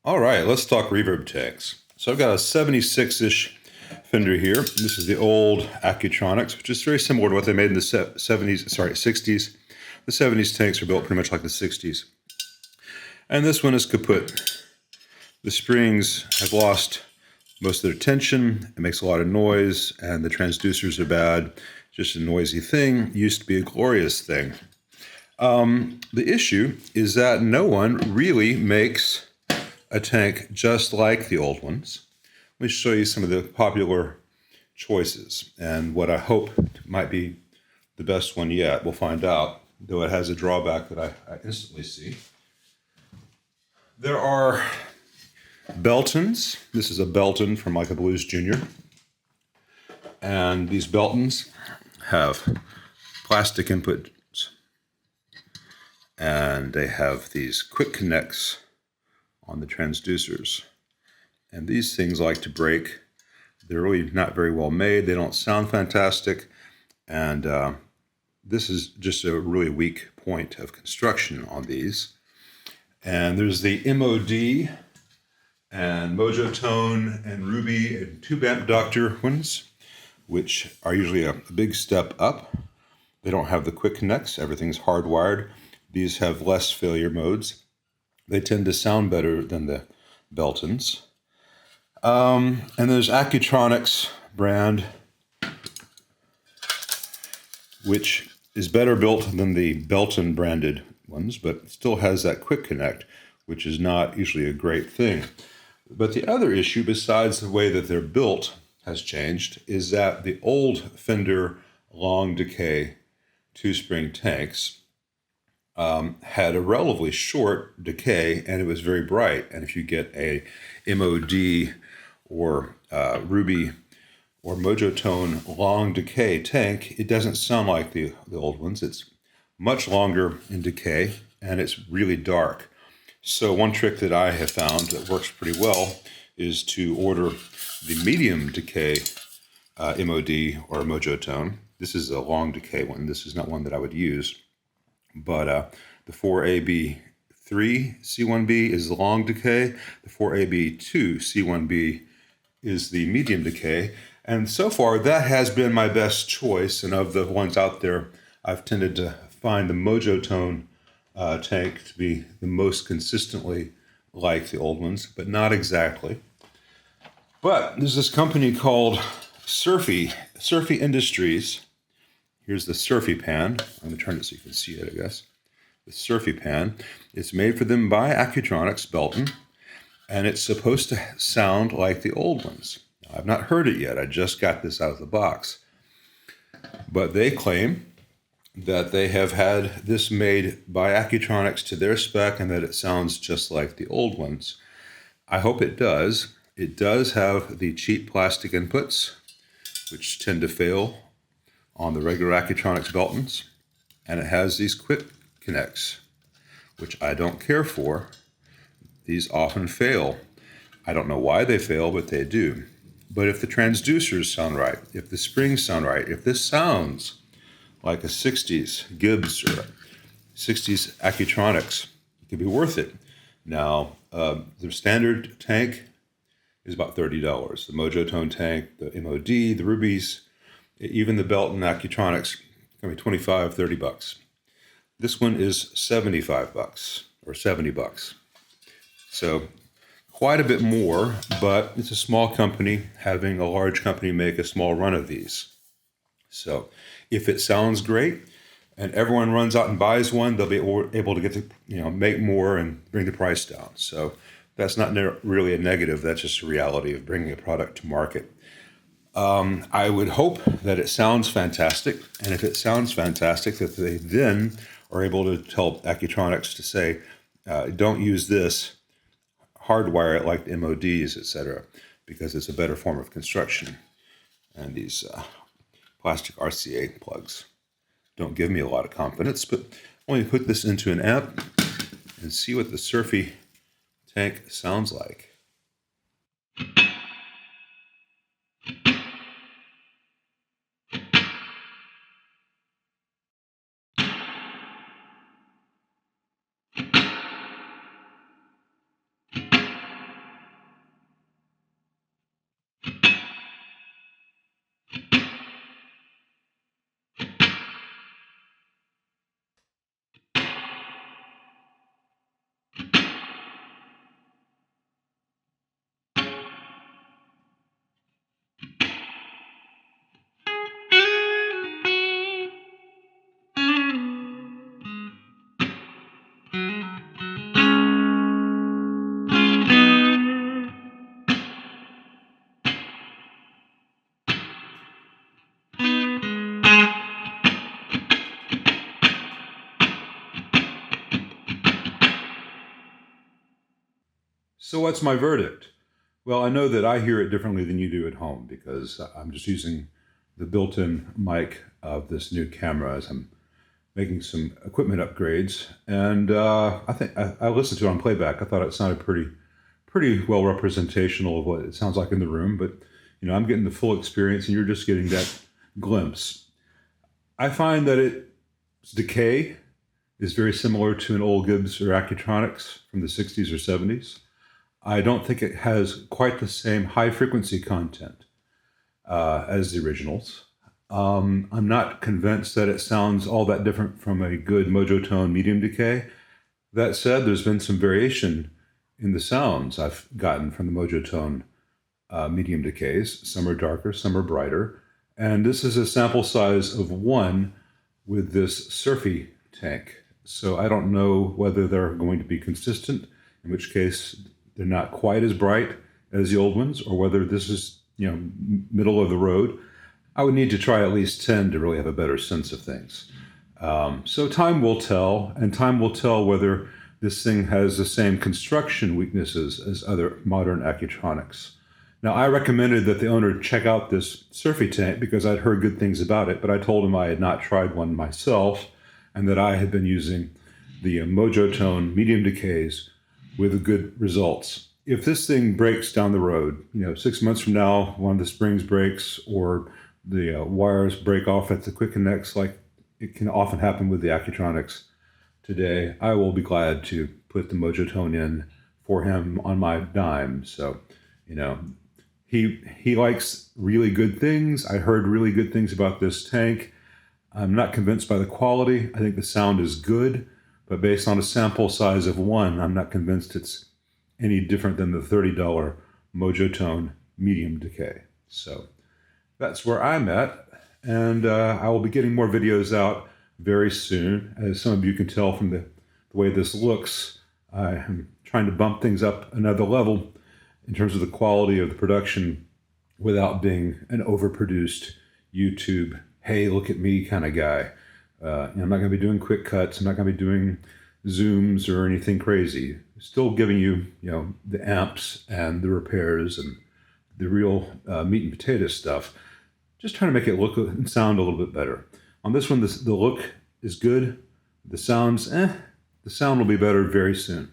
All right, let's talk reverb tanks. So I've got a 76-ish Fender here. This is the old Accutronics, which is very similar to what they made in the 60s. The 70s tanks are built pretty much like the 60s. And this one is kaput. The springs have lost most of their tension. It makes a lot of noise, and the transducers are bad. Just a noisy thing. Used to be a glorious thing. The issue is that no one really makes a tank just like the old ones. Let me show you some of the popular choices and what I hope might be the best one yet. We'll find out, though it has a drawback that I instantly see. There are Beltons. This is a Belton from like a Blues Junior. And these Beltons have plastic inputs, and they have these quick connects on the transducers. And these things like to break. They're really not very well made. They don't sound fantastic. And this is just a really weak point of construction on these. And there's the MOD and Mojo Tone and Ruby and tube amp Doctor ones, which are usually a big step up. They don't have the quick connects. Everything's hardwired. These have less failure modes. They tend to sound better than the Beltons. And there's Accutronics brand, which is better built than the Belton branded ones, but still has that quick connect, which is not usually a great thing. But the other issue, besides the way that they're built has changed, is that the old Fender long decay two-spring tanks had a relatively short decay, and it was very bright. And if you get a MOD or Ruby or Mojo Tone long decay tank, it doesn't sound like the old ones. It's much longer in decay, and it's really dark. So one trick that I have found that works pretty well is to order the medium decay MOD or Mojo Tone. This is a long decay one. This is not one that I would use. But the 4AB3 C1B is the long decay. The 4AB2 C1B is the medium decay. And so far, that has been my best choice. And of the ones out there, I've tended to find the Mojo Tone tank to be the most consistently like the old ones, but not exactly. But there's this company called Surfy Industries. Here's the Surfy pan. I'm going to turn it so you can see it, I guess. The Surfy pan. It's made for them by Accutronics, Belton, and it's supposed to sound like the old ones. Now, I've not heard it yet. I just got this out of the box. But they claim that they have had this made by Accutronics to their spec and that it sounds just like the old ones. I hope it does. It does have the cheap plastic inputs, which tend to fail on the regular Accutronics Beltons, and it has these quick connects, which I don't care for. These often fail. I don't know why they fail, but they do. But if the transducers sound right, if the springs sound right, if this sounds like a 60s Gibbs or 60s Accutronics, it could be worth it. Now, the standard tank is about $30. The Mojo Tone tank, the MOD, the Rubies, even the Belton Accutronics, going to be $25, $30. This one is $75 or $70. So quite a bit more, but it's a small company having a large company make a small run of these. So if it sounds great and everyone runs out and buys one, they'll be able to get to make more and bring the price down. So that's not really a negative. That's just a reality of bringing a product to market. I would hope that it sounds fantastic, and if it sounds fantastic, that they then are able to tell Accutronics to say, don't use this, hardwire it like the MODs, etc., because it's a better form of construction. And these plastic RCA plugs don't give me a lot of confidence, but let me put this into an amp and see what the Surfy tank sounds like. So what's my verdict? Well, I know that I hear it differently than you do at home because I'm just using the built-in mic of this new camera as I'm making some equipment upgrades. And I think I listened to it on playback. I thought it sounded pretty well representational of what it sounds like in the room. But I'm getting the full experience, and you're just getting that glimpse. I find that its decay is very similar to an old Gibbs or Accutronics from the 60s or 70s. I don't think it has quite the same high frequency content as the originals. I'm not convinced that it sounds all that different from a good Mojotone medium decay. That said, there's been some variation in the sounds I've gotten from the Mojotone medium decays. Some are darker, some are brighter. And this is a sample size of 1 with this Surfy tank. So I don't know whether they're going to be consistent, in which case they're not quite as bright as the old ones, or whether this is, middle of the road. I would need to try at least 10 to really have a better sense of things. So time will tell, and time will tell whether this thing has the same construction weaknesses as other modern Accutronics. Now, I recommended that the owner check out this Surfy tank because I'd heard good things about it, but I told him I had not tried one myself and that I had been using the Mojotone medium decays with good results. If this thing breaks down the road, 6 months from now, one of the springs breaks or the wires break off at the quick connects, like it can often happen with the Accutronics today, I will be glad to put the Mojotone in for him on my dime. So, he likes really good things. I heard really good things about this tank. I'm not convinced by the quality. I think the sound is good, but based on a sample size of 1, I'm not convinced it's any different than the $30 Mojotone medium decay. So that's where I'm at, and I will be getting more videos out very soon. As some of you can tell from the way this looks, I am trying to bump things up another level in terms of the quality of the production without being an overproduced YouTube, hey, look at me kind of guy. I'm not going to be doing quick cuts. I'm not going to be doing zooms or anything crazy. Still giving you, the amps and the repairs and the real meat and potato stuff. Just trying to make it look and sound a little bit better. On this one, the look is good. The sounds, the sound will be better very soon.